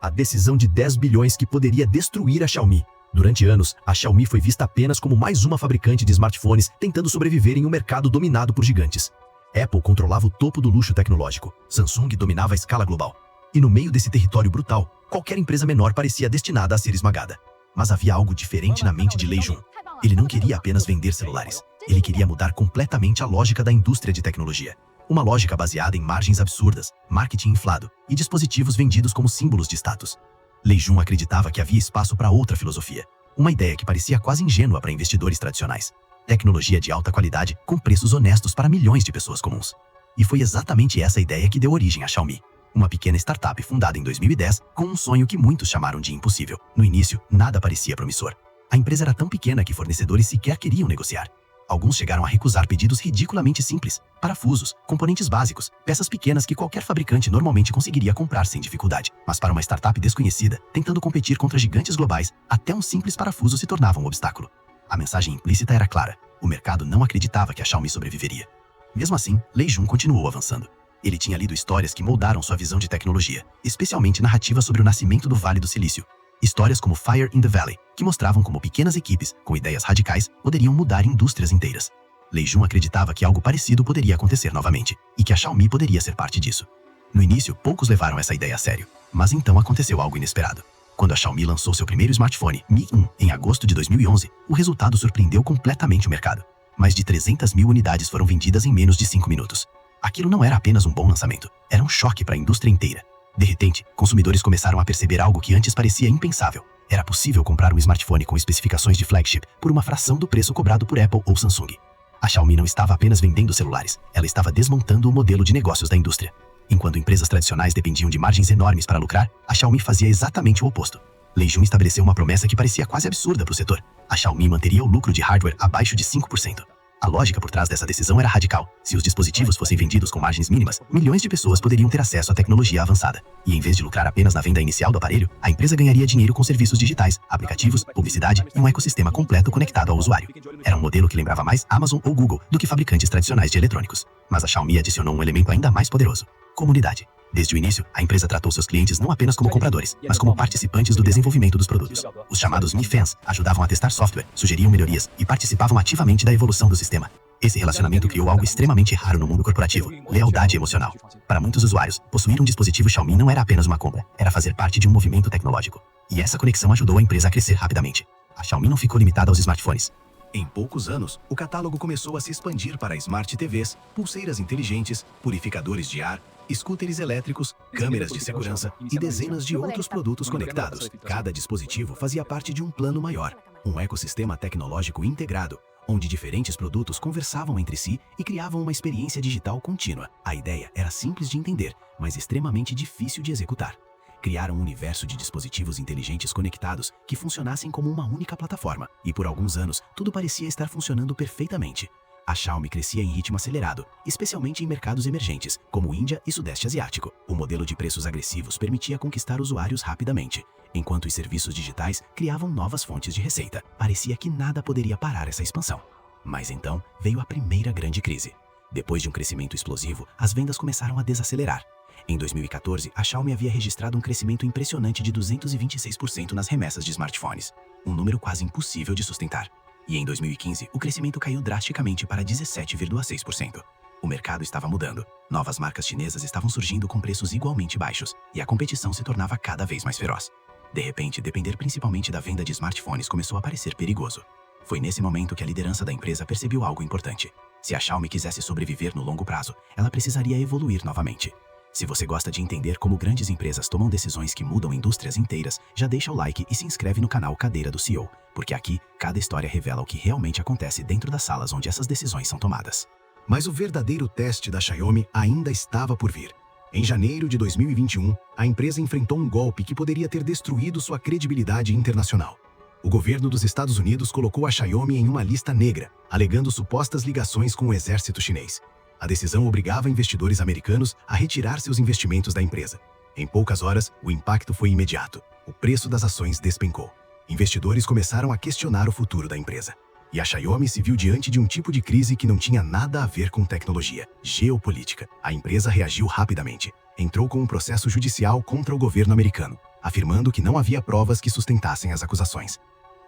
A decisão de 10 bilhões que poderia destruir a Xiaomi. Durante anos, a Xiaomi foi vista apenas como mais uma fabricante de smartphones tentando sobreviver em um mercado dominado por gigantes. Apple controlava o topo do luxo tecnológico, Samsung dominava a escala global. E no meio desse território brutal, qualquer empresa menor parecia destinada a ser esmagada. Mas havia algo diferente na mente de Lei Jun. Ele não queria apenas vender celulares. Ele queria mudar completamente a lógica da indústria de tecnologia. Uma lógica baseada em margens absurdas, marketing inflado e dispositivos vendidos como símbolos de status. Lei Jun acreditava que havia espaço para outra filosofia. Uma ideia que parecia quase ingênua para investidores tradicionais. Tecnologia de alta qualidade com preços honestos para milhões de pessoas comuns. E foi exatamente essa ideia que deu origem à Xiaomi. Uma pequena startup fundada em 2010 com um sonho que muitos chamaram de impossível. No início, nada parecia promissor. A empresa era tão pequena que fornecedores sequer queriam negociar. Alguns chegaram a recusar pedidos ridiculamente simples, parafusos, componentes básicos, peças pequenas que qualquer fabricante normalmente conseguiria comprar sem dificuldade. Mas para uma startup desconhecida, tentando competir contra gigantes globais, até um simples parafuso se tornava um obstáculo. A mensagem implícita era clara: o mercado não acreditava que a Xiaomi sobreviveria. Mesmo assim, Lei Jun continuou avançando. Ele tinha lido histórias que moldaram sua visão de tecnologia, especialmente narrativas sobre o nascimento do Vale do Silício. Histórias como Fire in the Valley, que mostravam como pequenas equipes, com ideias radicais, poderiam mudar indústrias inteiras. Lei Jun acreditava que algo parecido poderia acontecer novamente, e que a Xiaomi poderia ser parte disso. No início, poucos levaram essa ideia a sério, mas então aconteceu algo inesperado. Quando a Xiaomi lançou seu primeiro smartphone, Mi 1, em agosto de 2011, o resultado surpreendeu completamente o mercado. Mais de 300 mil unidades foram vendidas em menos de 5 minutos. Aquilo não era apenas um bom lançamento, era um choque para a indústria inteira. De repente, consumidores começaram a perceber algo que antes parecia impensável. Era possível comprar um smartphone com especificações de flagship por uma fração do preço cobrado por Apple ou Samsung. A Xiaomi não estava apenas vendendo celulares, ela estava desmontando o modelo de negócios da indústria. Enquanto empresas tradicionais dependiam de margens enormes para lucrar, a Xiaomi fazia exatamente o oposto. Lei Jun estabeleceu uma promessa que parecia quase absurda para o setor. A Xiaomi manteria o lucro de hardware abaixo de 5%. A lógica por trás dessa decisão era radical. Se os dispositivos fossem vendidos com margens mínimas, milhões de pessoas poderiam ter acesso à tecnologia avançada. E em vez de lucrar apenas na venda inicial do aparelho, a empresa ganharia dinheiro com serviços digitais, aplicativos, publicidade e um ecossistema completo conectado ao usuário. Era um modelo que lembrava mais Amazon ou Google do que fabricantes tradicionais de eletrônicos. Mas a Xiaomi adicionou um elemento ainda mais poderoso: comunidade. Desde o início, a empresa tratou seus clientes não apenas como compradores, mas como participantes do desenvolvimento dos produtos. Os chamados Mi Fans ajudavam a testar software, sugeriam melhorias e participavam ativamente da evolução do sistema. Esse relacionamento criou algo extremamente raro no mundo corporativo: lealdade emocional. Para muitos usuários, possuir um dispositivo Xiaomi não era apenas uma compra, era fazer parte de um movimento tecnológico. E essa conexão ajudou a empresa a crescer rapidamente. A Xiaomi não ficou limitada aos smartphones. Em poucos anos, o catálogo começou a se expandir para Smart TVs, pulseiras inteligentes, purificadores de ar, scooters elétricos, câmeras de segurança e dezenas de outros produtos conectados. Cada dispositivo fazia parte de um plano maior, um ecossistema tecnológico integrado, onde diferentes produtos conversavam entre si e criavam uma experiência digital contínua. A ideia era simples de entender, mas extremamente difícil de executar. Criar um universo de dispositivos inteligentes conectados que funcionassem como uma única plataforma. E por alguns anos, tudo parecia estar funcionando perfeitamente. A Xiaomi crescia em ritmo acelerado, especialmente em mercados emergentes, como Índia e Sudeste Asiático. O modelo de preços agressivos permitia conquistar usuários rapidamente, enquanto os serviços digitais criavam novas fontes de receita. Parecia que nada poderia parar essa expansão. Mas então veio a primeira grande crise. Depois de um crescimento explosivo, as vendas começaram a desacelerar. Em 2014, a Xiaomi havia registrado um crescimento impressionante de 226% nas remessas de smartphones, um número quase impossível de sustentar. E em 2015, o crescimento caiu drasticamente para 17,6%. O mercado estava mudando. Novas marcas chinesas estavam surgindo com preços igualmente baixos, e a competição se tornava cada vez mais feroz. De repente, depender principalmente da venda de smartphones começou a parecer perigoso. Foi nesse momento que a liderança da empresa percebeu algo importante. Se a Xiaomi quisesse sobreviver no longo prazo, ela precisaria evoluir novamente. Se você gosta de entender como grandes empresas tomam decisões que mudam indústrias inteiras, já deixa o like e se inscreve no canal Cadeira do CEO, porque aqui, cada história revela o que realmente acontece dentro das salas onde essas decisões são tomadas. Mas o verdadeiro teste da Xiaomi ainda estava por vir. Em janeiro de 2021, a empresa enfrentou um golpe que poderia ter destruído sua credibilidade internacional. O governo dos Estados Unidos colocou a Xiaomi em uma lista negra, alegando supostas ligações com o exército chinês. A decisão obrigava investidores americanos a retirar seus investimentos da empresa. Em poucas horas, o impacto foi imediato. O preço das ações despencou. Investidores começaram a questionar o futuro da empresa. E a Xiaomi se viu diante de um tipo de crise que não tinha nada a ver com tecnologia: geopolítica. A empresa reagiu rapidamente. Entrou com um processo judicial contra o governo americano. afirmando que não havia provas que sustentassem as acusações.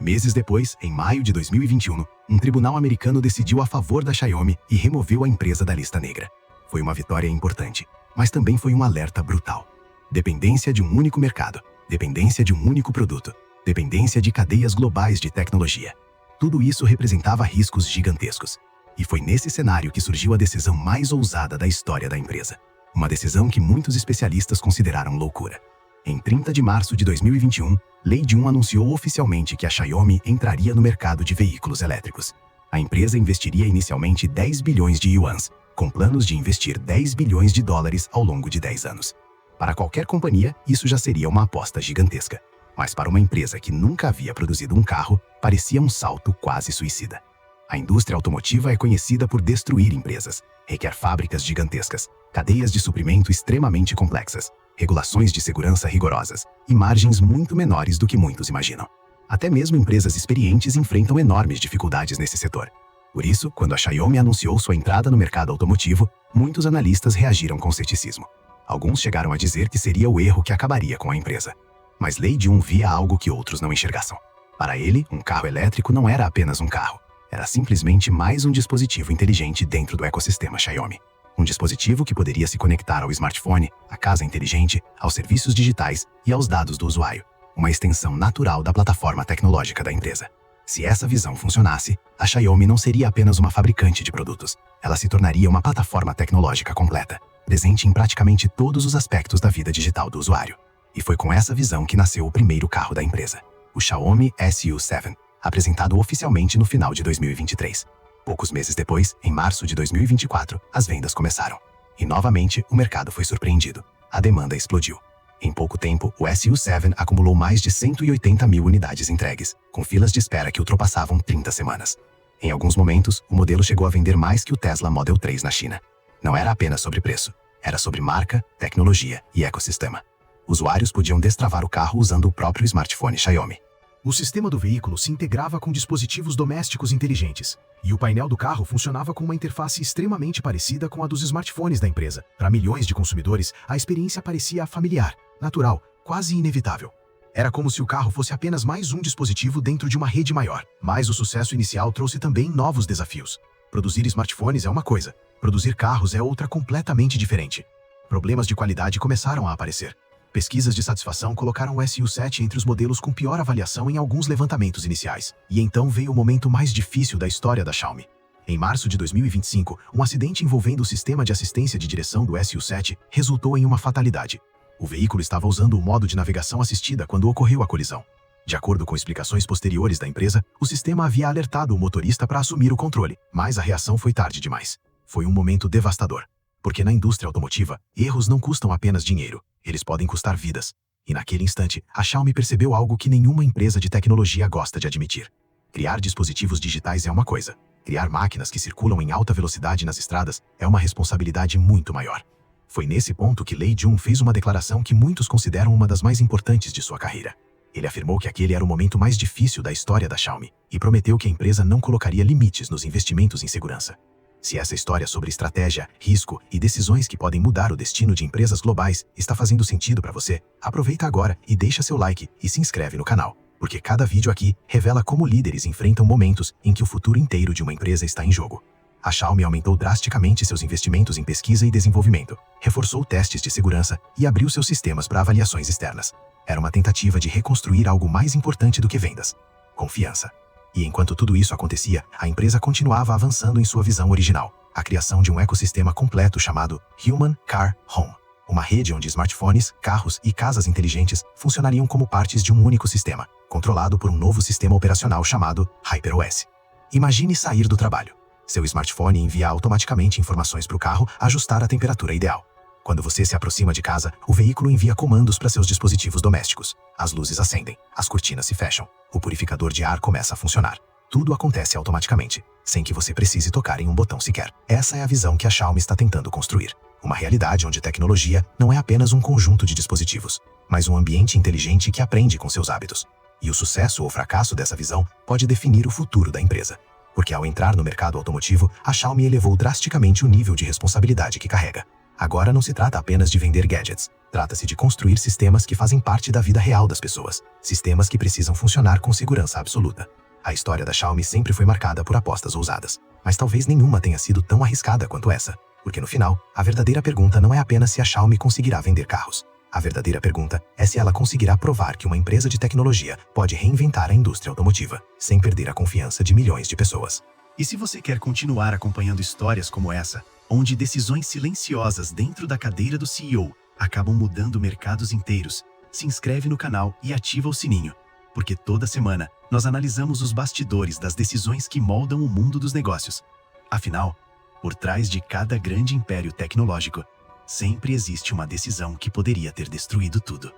Meses depois, em maio de 2021, um tribunal americano decidiu a favor da Xiaomi e removeu a empresa da lista negra. Foi uma vitória importante, mas também foi um alerta brutal. Dependência de um único mercado, dependência de um único produto, dependência de cadeias globais de tecnologia. Tudo isso representava riscos gigantescos. E foi nesse cenário que surgiu a decisão mais ousada da história da empresa. Uma decisão que muitos especialistas consideraram loucura. Em 30 de março de 2021, Lei Jun anunciou oficialmente que a Xiaomi entraria no mercado de veículos elétricos. A empresa investiria inicialmente 10 bilhões de yuans, com planos de investir 10 bilhões de dólares ao longo de 10 anos. Para qualquer companhia, isso já seria uma aposta gigantesca. Mas para uma empresa que nunca havia produzido um carro, parecia um salto quase suicida. A indústria automotiva é conhecida por destruir empresas, requer fábricas gigantescas, cadeias de suprimento extremamente complexas, regulações de segurança rigorosas e margens muito menores do que muitos imaginam. Até mesmo empresas experientes enfrentam enormes dificuldades nesse setor. Por isso, quando a Xiaomi anunciou sua entrada no mercado automotivo, muitos analistas reagiram com ceticismo. Alguns chegaram a dizer que seria o erro que acabaria com a empresa. Mas Lei Jun via algo que outros não enxergassem. Para ele, um carro elétrico não era apenas um carro. Era simplesmente mais um dispositivo inteligente dentro do ecossistema Xiaomi. Um dispositivo que poderia se conectar ao smartphone, à casa inteligente, aos serviços digitais e aos dados do usuário. Uma extensão natural da plataforma tecnológica da empresa. Se essa visão funcionasse, a Xiaomi não seria apenas uma fabricante de produtos. Ela se tornaria uma plataforma tecnológica completa, presente em praticamente todos os aspectos da vida digital do usuário. E foi com essa visão que nasceu o primeiro carro da empresa, o Xiaomi SU7, apresentado oficialmente no final de 2023. Poucos meses depois, em março de 2024, as vendas começaram. E novamente, o mercado foi surpreendido. A demanda explodiu. Em pouco tempo, o SU7 acumulou mais de 180 mil unidades entregues, com filas de espera que ultrapassavam 30 semanas. Em alguns momentos, o modelo chegou a vender mais que o Tesla Model 3 na China. Não era apenas sobre preço, era sobre marca, tecnologia e ecossistema. Usuários podiam destravar o carro usando o próprio smartphone Xiaomi. O sistema do veículo se integrava com dispositivos domésticos inteligentes, e o painel do carro funcionava com uma interface extremamente parecida com a dos smartphones da empresa. Para milhões de consumidores, a experiência parecia familiar, natural, quase inevitável. Era como se o carro fosse apenas mais um dispositivo dentro de uma rede maior. Mas o sucesso inicial trouxe também novos desafios. Produzir smartphones é uma coisa, produzir carros é outra completamente diferente. Problemas de qualidade começaram a aparecer. Pesquisas de satisfação colocaram o SU7 entre os modelos com pior avaliação em alguns levantamentos iniciais. E então veio o momento mais difícil da história da Xiaomi. Em março de 2025, um acidente envolvendo o sistema de assistência de direção do SU7 resultou em uma fatalidade. O veículo estava usando o modo de navegação assistida quando ocorreu a colisão. De acordo com explicações posteriores da empresa, o sistema havia alertado o motorista para assumir o controle, mas a reação foi tarde demais. Foi um momento devastador. Porque na indústria automotiva, erros não custam apenas dinheiro, eles podem custar vidas. E naquele instante, a Xiaomi percebeu algo que nenhuma empresa de tecnologia gosta de admitir. Criar dispositivos digitais é uma coisa. Criar máquinas que circulam em alta velocidade nas estradas é uma responsabilidade muito maior. Foi nesse ponto que Lei Jun fez uma declaração que muitos consideram uma das mais importantes de sua carreira. Ele afirmou que aquele era o momento mais difícil da história da Xiaomi e prometeu que a empresa não colocaria limites nos investimentos em segurança. Se essa história sobre estratégia, risco e decisões que podem mudar o destino de empresas globais está fazendo sentido para você, aproveita agora e deixa seu like e se inscreve no canal, porque cada vídeo aqui revela como líderes enfrentam momentos em que o futuro inteiro de uma empresa está em jogo. A Xiaomi aumentou drasticamente seus investimentos em pesquisa e desenvolvimento, reforçou testes de segurança e abriu seus sistemas para avaliações externas. Era uma tentativa de reconstruir algo mais importante do que vendas: confiança. E enquanto tudo isso acontecia, a empresa continuava avançando em sua visão original, a criação de um ecossistema completo chamado Human Car Home, uma rede onde smartphones, carros e casas inteligentes funcionariam como partes de um único sistema, controlado por um novo sistema operacional chamado HyperOS. Imagine sair do trabalho. Seu smartphone envia automaticamente informações para o carro ajustar a temperatura ideal. Quando você se aproxima de casa, o veículo envia comandos para seus dispositivos domésticos. As luzes acendem, as cortinas se fecham, o purificador de ar começa a funcionar. Tudo acontece automaticamente, sem que você precise tocar em um botão sequer. Essa é a visão que a Xiaomi está tentando construir. Uma realidade onde tecnologia não é apenas um conjunto de dispositivos, mas um ambiente inteligente que aprende com seus hábitos. E o sucesso ou fracasso dessa visão pode definir o futuro da empresa. Porque ao entrar no mercado automotivo, a Xiaomi elevou drasticamente o nível de responsabilidade que carrega. Agora não se trata apenas de vender gadgets. Trata-se de construir sistemas que fazem parte da vida real das pessoas. Sistemas que precisam funcionar com segurança absoluta. A história da Xiaomi sempre foi marcada por apostas ousadas. Mas talvez nenhuma tenha sido tão arriscada quanto essa. Porque no final, a verdadeira pergunta não é apenas se a Xiaomi conseguirá vender carros. A verdadeira pergunta é se ela conseguirá provar que uma empresa de tecnologia pode reinventar a indústria automotiva, sem perder a confiança de milhões de pessoas. E se você quer continuar acompanhando histórias como essa, onde decisões silenciosas dentro da cadeira do CEO acabam mudando mercados inteiros, se inscreve no canal e ativa o sininho. Porque toda semana nós analisamos os bastidores das decisões que moldam o mundo dos negócios. Afinal, por trás de cada grande império tecnológico, sempre existe uma decisão que poderia ter destruído tudo.